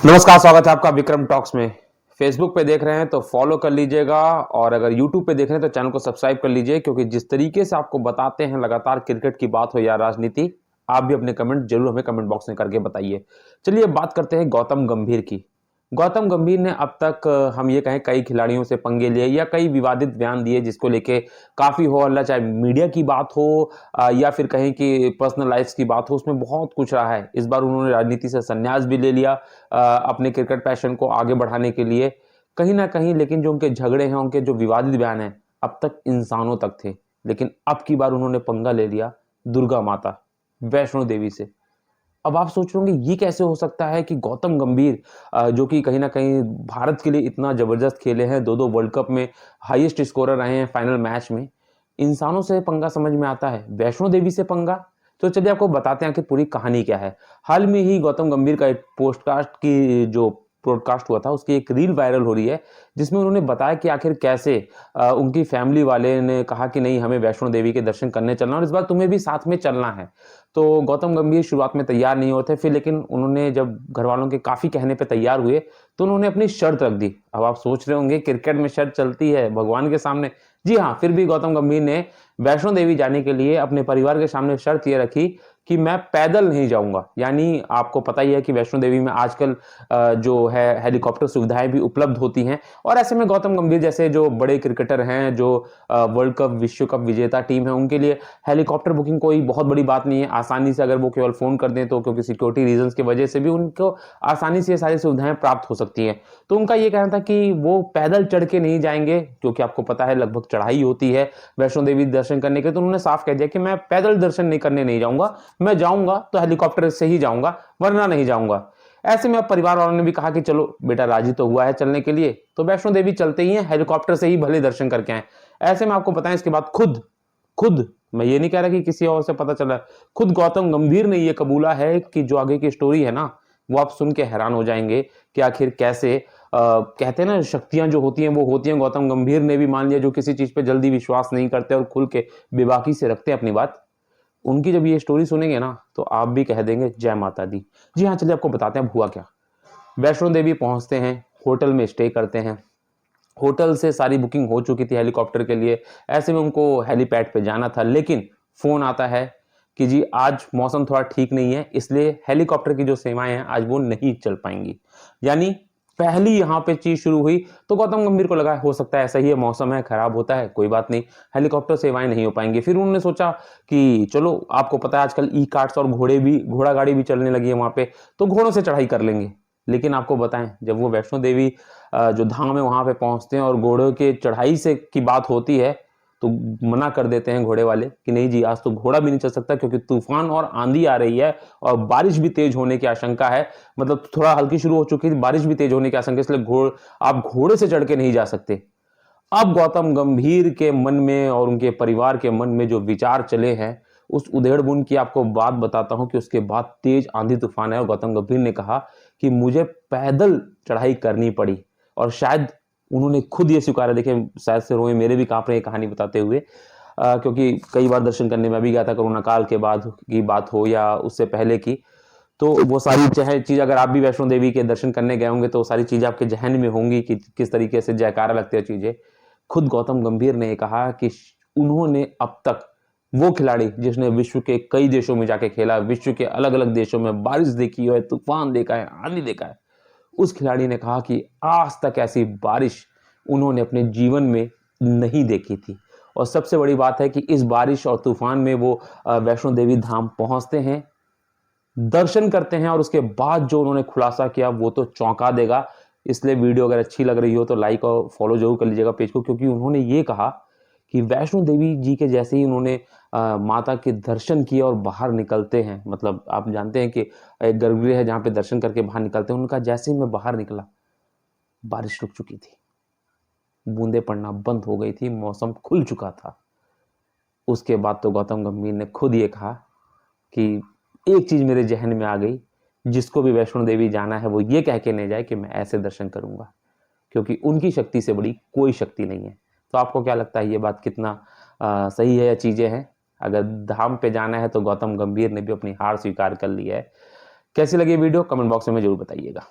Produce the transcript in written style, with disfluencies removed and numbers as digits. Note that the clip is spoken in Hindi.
नमस्कार, स्वागत है आपका विक्रम टॉक्स में। फेसबुक पे देख रहे हैं तो फॉलो कर लीजिएगा और अगर यूट्यूब पे देख रहे हैं तो चैनल को सब्सक्राइब कर लीजिए, क्योंकि जिस तरीके से आपको बताते हैं लगातार क्रिकेट की बात हो या राजनीति, आप भी अपने कमेंट जरूर हमें कमेंट बॉक्स में करके बताइए। चलिए बात करते हैं गौतम गंभीर की। गौतम गंभीर ने अब तक हम ये कहें कई खिलाड़ियों से पंगे लिए या कई विवादित बयान दिए, जिसको लेके काफी हो हल्ला, चाहे मीडिया की बात हो या फिर कहें कि पर्सनल लाइफ की बात हो, उसमें बहुत कुछ रहा है। इस बार उन्होंने राजनीति से संन्यास भी ले लिया अपने क्रिकेट पैशन को आगे बढ़ाने के लिए कहीं ना कहीं। लेकिन जो उनके झगड़े हैं, उनके जो विवादित बयान हैं, अब तक इंसानों तक थे, लेकिन अब की बार उन्होंने पंगा ले लिया दुर्गा माता, वैष्णो देवी से। अब आप सोच रहे होंगे ये कैसे हो सकता है कि गौतम गंभीर जो कि कहीं ना कहीं भारत के लिए इतना जबरदस्त खेले हैं, दो दो वर्ल्ड कप में हाईएस्ट स्कोरर रहे हैं फाइनल मैच में, इंसानों से पंगा समझ में आता है, वैष्णो देवी से पंगा। तो चलिए आपको बताते हैं कि पूरी कहानी क्या है। हाल में ही गौतम गंभीर का एक पोस्टकास्ट की जो ब्रॉडकास्ट हुआ था, उसकी एक रील वायरल हो रही है, जिसमें उन्होंने बताया कि आखिर कैसे उनकी फैमिली वाले ने कहा कि नहीं, हमें वैष्णो देवी के दर्शन करने चलना और इस बार तुम्हें भी साथ में चलना है। तो गौतम गंभीर शुरुआत में तैयार नहीं होते, फिर लेकिन उन्होंने जब घर वालों के काफी कहने पे तैयार हुए तो उन्होंने अपनी शर्त रख दी। अब आप सोच रहे होंगे क्रिकेट में शर्त चलती है भगवान के सामने। जी हाँ, फिर भी गौतम गंभीर ने वैष्णो देवी जाने के लिए अपने परिवार के सामने शर्त ये रखी कि मैं पैदल नहीं जाऊंगा। यानी आपको पता ही है कि वैष्णो देवी में आजकल जो है हेलीकॉप्टर सुविधाएं भी उपलब्ध होती हैं, और ऐसे में गौतम गंभीर जैसे जो बड़े क्रिकेटर हैं, जो वर्ल्ड कप विश्व कप विजेता टीम है, उनके लिए हेलीकॉप्टर बुकिंग कोई बहुत बड़ी बात नहीं है। आसानी से अगर वो केवल फोन कर दें तो, क्योंकि सिक्योरिटी रीजंस की वजह से भी उनको आसानी से ये सारी सुविधाएं प्राप्त हो सकती हैं। तो उनका ये कहना था कि वो पैदल चढ़ के नहीं जाएंगे, क्योंकि आपको पता है लगभग चढ़ाई होती है वैष्णो देवी दर्शन करने के। तो उन्होंने साफ कह दिया कि मैं पैदल दर्शन नहीं करने नहीं जाऊंगा, मैं जाऊंगा तो हेलीकॉप्टर से ही जाऊंगा, वरना नहीं जाऊंगा। ऐसे में अब परिवार वालों ने भी कहा कि चलो बेटा राजी तो हुआ है चलने के लिए, तो वैष्णो देवी चलते ही हैं, हेलीकॉप्टर से ही भले दर्शन करके आए। ऐसे में आपको बताएं, इसके बाद खुद खुद मैं ये नहीं कह रहा कि किसी और से पता चला, खुद गौतम गंभीर ने ये कबूला है कि जो आगे की स्टोरी है ना, वो आप सुन के हैरान हो जाएंगे कि आखिर कैसे कहते हैं ना, शक्तियां जो होती हैं वो होती हैं। गौतम गंभीर ने भी मान लिया, जो किसी चीज पे जल्दी विश्वास नहीं करते और खुल के बेबाकी से रखते हैं अपनी बात, उनकी जब ये स्टोरी सुनेंगे ना तो आप भी कह देंगे जय माता दी। जी हाँ, चलिए आपको बताते हैं अब हुआ क्या। वैष्णो देवी पहुंचते हैं, होटल में स्टे करते हैं। होटल से सारी बुकिंग हो चुकी थी हेलीकॉप्टर के लिए। ऐसे में उनको हेलीपैड पे जाना था, लेकिन फोन आता है कि जी आज मौसम थोड़ा ठीक नहीं है, इसलिए हेलीकॉप्टर की जो सेवाएं हैं आज वो नहीं चल पाएंगी। यानी पहली यहां पे चीज शुरू हुई। तो गौतम गंभीर को लगा हो सकता है ऐसा ही है, मौसम है, खराब होता है, कोई बात नहीं, हेलीकॉप्टर सेवाएं नहीं हो पाएंगी। फिर उन्होंने सोचा कि चलो, आपको पता है आजकल ई कार्ट्स और घोड़ा गाड़ी भी चलने लगी है वहां पे, तो घोड़ों से चढ़ाई कर लेंगे। लेकिन आपको बताएं, जब वो वैष्णो देवी जो धाम है वहां पे पहुंचते हैं और घोड़ों के चढ़ाई से की बात होती है, तो मना कर देते हैं घोड़े वाले कि नहीं जी, आज तो घोड़ा भी नहीं चल सकता, क्योंकि तूफान और आंधी आ रही है और बारिश भी तेज होने की आशंका है। मतलब थोड़ा हल्की शुरू हो चुकी थी, बारिश भी तेज होने की आशंका, इसलिए आप घोड़े से चढ़ के नहीं जा सकते। अब गौतम गंभीर के मन में और उनके परिवार के मन में जो विचार चले हैं, उस उधेड़ बुन की आपको बात बताता हूं कि उसके बाद तेज आंधी तूफान है और गौतम गंभीर ने कहा कि मुझे पैदल चढ़ाई करनी पड़ी। और शायद उन्होंने खुद ये स्वीकारा, देखिए शायद से रोए मेरे भी कांप रहे हैं कहानी बताते हुए, क्योंकि कई बार दर्शन करने में भी गया था, कोरोना काल के बाद की बात हो या उससे पहले की। तो वो सारी चाहे चीज, अगर आप भी वैष्णो देवी के दर्शन करने गए होंगे तो सारी चीजें आपके जहन में होंगी कि किस तरीके से जयकारा लगती है चीजें। खुद गौतम गंभीर ने कहा कि उन्होंने अब तक, वो खिलाड़ी जिसने विश्व के कई देशों में जाके खेला, विश्व के अलग अलग देशों में बारिश देखी है, तूफान देखा है, आंधी देखा है, उस खिलाड़ी ने कहा कि आज तक ऐसी बारिश उन्होंने अपने जीवन में नहीं देखी थी। और सबसे बड़ी बात है कि इस बारिश और तूफान में वो वैष्णो देवी धाम पहुंचते हैं, दर्शन करते हैं, और उसके बाद जो उन्होंने खुलासा किया वो तो चौंका देगा। इसलिए वीडियो अगर अच्छी लग रही हो तो लाइक और फॉलो जरूर कर लीजिएगा पेज को, क्योंकि उन्होंने ये कहा कि वैष्णो देवी जी के जैसे ही उन्होंने माता के दर्शन किए और बाहर निकलते हैं, मतलब आप जानते हैं कि एक गर्भगृह है जहाँ पे दर्शन करके बाहर निकलते हैं, उनका जैसे ही मैं बाहर निकला, बारिश रुक चुकी थी, बूंदे पड़ना बंद हो गई थी, मौसम खुल चुका था। उसके बाद तो गौतम गंभीर ने खुद ये कहा कि एक चीज मेरे जहन में आ गई, जिसको भी वैष्णो देवी जाना है वो ये कह के नहीं जाए कि मैं ऐसे दर्शन करूंगा, क्योंकि उनकी शक्ति से बड़ी कोई शक्ति नहीं है। तो आपको क्या लगता है, ये बात कितना सही है या चीजें हैं? अगर धाम पे जाना है तो गौतम गंभीर ने भी अपनी हार स्वीकार कर ली है। कैसी लगी वीडियो, कमेंट बॉक्स में जरूर बताइएगा।